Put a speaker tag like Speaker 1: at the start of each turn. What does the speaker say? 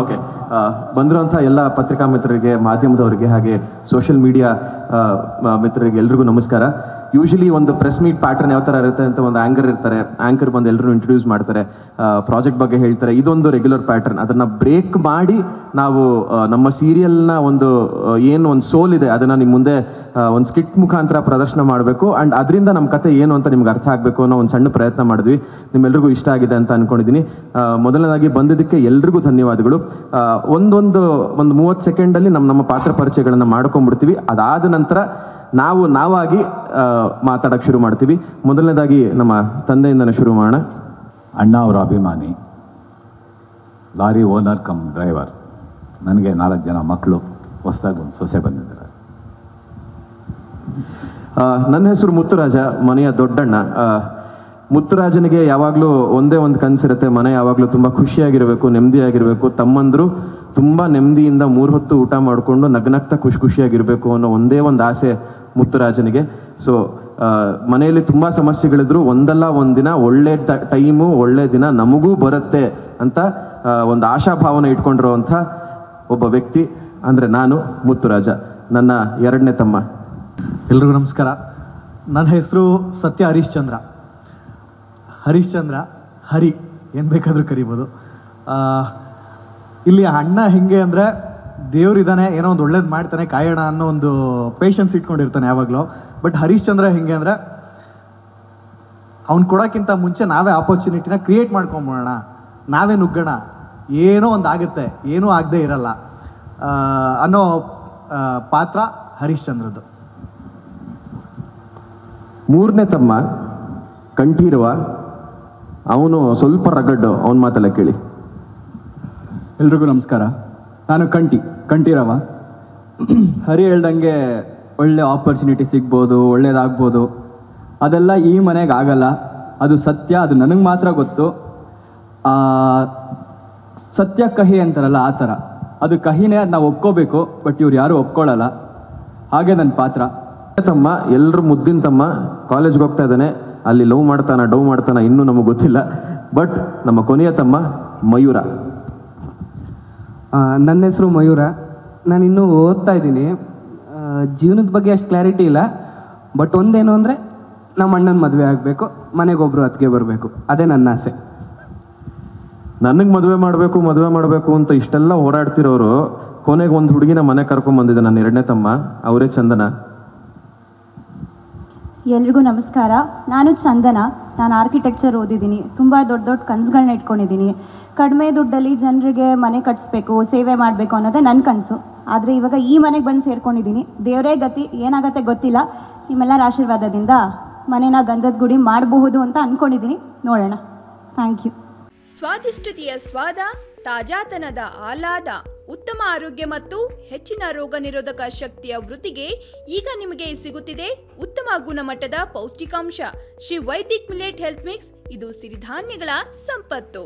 Speaker 1: Okay, ಬಂದಿರುವಂಥ ಎಲ್ಲ ಪತ್ರಿಕಾ ಮಿತ್ರರಿಗೆ, ಮಾಧ್ಯಮದವರಿಗೆ, ಹಾಗೆ ಸೋಷಿಯಲ್ ಮೀಡಿಯಾ ಮಿತ್ರರಿಗೆ ಎಲ್ರಿಗೂ ನಮಸ್ಕಾರ. ಯೂಶಲಿ ಒಂದು ಪ್ರೆಸ್ ಮೀಟ್ ಪ್ಯಾಟರ್ನ್ ಯಾವ ಥರ ಇರುತ್ತೆ ಅಂತ, ಒಂದು ಆ್ಯಂಕರ್ ಬಂದು ಎಲ್ಲರೂ ಇಂಟ್ರೊಡ್ಯೂಸ್ ಮಾಡ್ತಾರೆ, ಪ್ರಾಜೆಕ್ಟ್ ಬಗ್ಗೆ ಹೇಳ್ತಾರೆ. ಇದೊಂದು ರೆಗ್ಯುಲರ್ ಪ್ಯಾಟರ್ನ್. ಅದನ್ನು ಬ್ರೇಕ್ ಮಾಡಿ ನಾವು ನಮ್ಮ ಸೀರಿಯಲ್ನ ಒಂದು ಏನು ಒಂದು ಸೋಲ್ ಇದೆ ಅದನ್ನು ನಿಮ್ಮ ಮುಂದೆ ಒಂದು ಸ್ಕಿಟ್ ಮುಖಾಂತರ ಪ್ರದರ್ಶನ ಮಾಡಬೇಕು. ಆ್ಯಂಡ್ ಅದರಿಂದ ನಮ್ಮ ಕತೆ ಏನು ಅಂತ ನಿಮ್ಗೆ ಅರ್ಥ ಆಗಬೇಕು ಅನ್ನೋ ಒಂದು ಸಣ್ಣ ಪ್ರಯತ್ನ ಮಾಡಿದ್ವಿ. ನಿಮ್ಮೆಲ್ರಿಗೂ ಇಷ್ಟ ಆಗಿದೆ ಅಂತ ಅಂದ್ಕೊಂಡಿದ್ದೀನಿ. ಮೊದಲನೇದಾಗಿ ಬಂದಿದ್ದಕ್ಕೆ ಎಲ್ರಿಗೂ ಧನ್ಯವಾದಗಳು. ಒಂದು 30 ಸೆಕೆಂಡಲ್ಲಿ ನಮ್ಮ ಪಾತ್ರ ಪರಿಚಯಗಳನ್ನು ಮಾಡ್ಕೊಂಡ್ಬಿಡ್ತೀವಿ. ಅದಾದ ನಂತರ ನಾವಾಗಿ ಮಾತಾಡೋಕ್ಕೆ ಶುರು ಮಾಡ್ತೀವಿ. ಮೊದಲನೇದಾಗಿ ನಮ್ಮ ತಂದೆಯಿಂದನೇ ಶುರು ಮಾಡೋಣ.
Speaker 2: ಅಣ್ಣ ಅವರ ಅಭಿಮಾನಿ, ಲಾರಿ ಓನರ್ ಕಮ್ ಡ್ರೈವರ್. ನನಗೆ 4 ಜನ ಮಕ್ಕಳು, ಹೊಸದಾಗಿ ಒಂದು ಸೊಸೆ ಬಂದಿದ್ದಾರೆ.
Speaker 1: ನನ್ನ ಹೆಸರು ಮುತ್ತುರಾಜ, ಮನೆಯ ದೊಡ್ಡಣ್ಣ. ಮುತ್ತುರಾಜನಿಗೆ ಯಾವಾಗಲೂ ಒಂದೇ ಒಂದು ಕನಸಿರುತ್ತೆ, ಮನೆ ಯಾವಾಗಲೂ ತುಂಬ ಖುಷಿಯಾಗಿರಬೇಕು, ನೆಮ್ಮದಿಯಾಗಿರಬೇಕು. ತಮ್ಮಂದರು ತುಂಬ ನೆಮ್ಮದಿಯಿಂದ 3 ಹೊತ್ತು ಊಟ ಮಾಡಿಕೊಂಡು ನಗ್ನಗ್ತಾ ಖುಷಿಯಾಗಿರಬೇಕು ಅನ್ನೋ ಒಂದೇ ಒಂದು ಆಸೆ ಮುತ್ತುರಾಜನಿಗೆ. ಸೊ ಮನೆಯಲ್ಲಿ ತುಂಬ ಸಮಸ್ಯೆಗಳಿದ್ರು, ಒಂದಲ್ಲ ಒಂದಿನ ಒಳ್ಳೆ ಟೈಮು, ಒಳ್ಳೆ ದಿನ ನಮಗೂ ಬರುತ್ತೆ ಅಂತ ಒಂದು ಆಶಾಭಾವನೆ ಇಟ್ಕೊಂಡಿರೋವಂಥ ಒಬ್ಬ ವ್ಯಕ್ತಿ ಅಂದರೆ ನಾನು ಮುತ್ತುರಾಜ, ನನ್ನ 2ನೇ ತಮ್ಮ.
Speaker 3: ಎಲ್ರಿಗೂ ನಮಸ್ಕಾರ. ನನ್ನ ಹೆಸರು ಸತ್ಯ ಹರಿಶ್ಚಂದ್ರ. ಹರಿ ಏನು ಬೇಕಾದರೂ ಕರಿಬೋದು. ಇಲ್ಲಿ ಅಣ್ಣ ಹೆಂಗೆ ಅಂದರೆ, ದೇವ್ರಿದ್ದಾನೆ, ಏನೋ ಒಂದು ಒಳ್ಳೇದು ಮಾಡ್ತಾನೆ, ಕಾಯೋಣ ಅನ್ನೋ ಒಂದು ಪೇಷನ್ಸ್ ಇಟ್ಕೊಂಡಿರ್ತಾನೆ ಯಾವಾಗಲೂ. ಬಟ್ ಹರಿಶ್ಚಂದ್ರ ಹೆಂಗೆ ಅಂದರೆ, ಅವ್ನು ಕೊಡೋಕ್ಕಿಂತ ಮುಂಚೆ ನಾವೇ ಆಪರ್ಚುನಿಟಿನ ಕ್ರಿಯೇಟ್ ಮಾಡ್ಕೊಂಬೋಣ, ನಾವೇ ನುಗ್ಗೋಣ, ಏನೋ ಒಂದು ಆಗುತ್ತೆ, ಏನೂ ಆಗದೆ ಇರಲ್ಲ ಅನ್ನೋ ಪಾತ್ರ ಹರಿಶ್ಚಂದ್ರದ್ದು.
Speaker 1: 3ನೇ ತಮ್ಮ ಕಂಠೀರವ. ಅವನು ಸ್ವಲ್ಪ ರಗಡ್ಡು, ಅವನ ಮಾತೆಲ್ಲ ಕೇಳಿ.
Speaker 4: ಎಲ್ರಿಗೂ ನಮಸ್ಕಾರ. ನಾನು ಕಂಠೀರವ. ಹರಿ ಹೇಳ್ದಂಗೆ ಒಳ್ಳೆ ಆಪರ್ಚುನಿಟಿ ಸಿಗ್ಬೋದು, ಒಳ್ಳೇದಾಗ್ಬೋದು. ಅದೆಲ್ಲ ಈ ಮನೆಗೆ ಆಗಲ್ಲ, ಅದು ಸತ್ಯ. ಅದು ನನಗೆ ಮಾತ್ರ ಗೊತ್ತು. ಸತ್ಯ ಕಹಿ ಅಂತಾರಲ್ಲ, ಆ ಥರ. ಅದು ಕಹಿನೇ, ಅದು ನಾವು ಒಪ್ಕೋಬೇಕು. ಬಟ್ ಇವ್ರು ಯಾರೂ ಒಪ್ಕೊಳ್ಳಲ್ಲ. ಹಾಗೆ ನನ್ನ ಪಾತ್ರ.
Speaker 1: ತಮ್ಮ ಎಲ್ಲರೂ ಮುದ್ದಿನ ತಮ್ಮ, ಕಾಲೇಜ್ಗೆ ಹೋಗ್ತಾ ಇದ್ದಾನೆ. ಅಲ್ಲಿ ಡೌ ಮಾಡ್ತಾನ ಇನ್ನೂ ನಮಗೆ ಗೊತ್ತಿಲ್ಲ. ಬಟ್ ನಮ್ಮ ಕೊನೆಯ ತಮ್ಮ ಮಯೂರ.
Speaker 5: ನನ್ನ ಹೆಸರು ಮಯೂರ. ನಾನು ಇನ್ನೂ ಓದ್ತಾ ಇದ್ದೀನಿ. ಜೀವನದ ಬಗ್ಗೆ ಅಷ್ಟು ಕ್ಲಾರಿಟಿ ಇಲ್ಲ. ಬಟ್ ಒಂದೇನು ಅಂದರೆ, ನಮ್ಮ ಅಣ್ಣನ ಮದುವೆ ಆಗಬೇಕು, ಮನೆಗೊಬ್ಬರು ಅತ್ತಿಗೆ ಬರಬೇಕು, ಅದೇ ನನ್ನ ಆಸೆ.
Speaker 1: ನನಗೆ ಮದುವೆ ಮಾಡಬೇಕು ಅಂತ ಇಷ್ಟೆಲ್ಲ ಹೋರಾಡ್ತಿರೋರು, ಕೊನೆಗೆ ಒಂದು ಹುಡುಗಿನ ಮನೆ ಕರ್ಕೊಂಡ್ಬಂದಿದ್ದೆ ನನ್ನ 2ನೇ ತಮ್ಮ, ಅವರೇ ಚಂದನ.
Speaker 6: ಎಲ್ರಿಗೂ ನಮಸ್ಕಾರ. ನಾನು ಚಂದನ. ನಾನು ಆರ್ಕಿಟೆಕ್ಚರ್ ಓದಿದ್ದೀನಿ. ತುಂಬ ದೊಡ್ಡ ಕನಸುಗಳನ್ನ ಇಟ್ಕೊಂಡಿದ್ದೀನಿ. ಕಡಿಮೆ ದುಡ್ಡಲ್ಲಿ ಜನರಿಗೆ ಮನೆ ಕಟ್ಟಿಸ್ಬೇಕು, ಸೇವೆ ಮಾಡಬೇಕು ಅನ್ನೋದೇ ನನ್ನ ಕನಸು. ಆದರೆ ಇವಾಗ ಈ ಮನೆಗೆ ಬಂದು ಸೇರ್ಕೊಂಡಿದ್ದೀನಿ. ದೇವರೇ ಗತಿ, ಏನಾಗತ್ತೆ ಗೊತ್ತಿಲ್ಲ. ನಿಮ್ಮೆಲ್ಲರ ಆಶೀರ್ವಾದದಿಂದ ಮನೇನ ಗಂಧದ ಗುಡಿ ಮಾಡಬಹುದು ಅಂತ ಅಂದ್ಕೊಂಡಿದ್ದೀನಿ. ನೋಡೋಣ. Thank you.
Speaker 7: ಸ್ವಾದಿಷ್ಟತೆಯ ಸ್ವಾದ, ತಾಜಾತನದ ಆಹ್ಲಾದ, ಉತ್ತಮ ಆರೋಗ್ಯ ಮತ್ತು ಹೆಚ್ಚಿನ ರೋಗ ನಿರೋಧಕ ಶಕ್ತಿಯ ವೃದ್ಧಿಗೆ ಈಗ ನಿಮಗೆ ಸಿಗುತ್ತಿದೆ ಉತ್ತಮ ಗುಣಮಟ್ಟದ ಪೌಷ್ಟಿಕಾಂಶ Shri Vaidik millet health mix. ಇದು ಸಿರಿಧಾನ್ಯಗಳ ಸಂಪತ್ತು.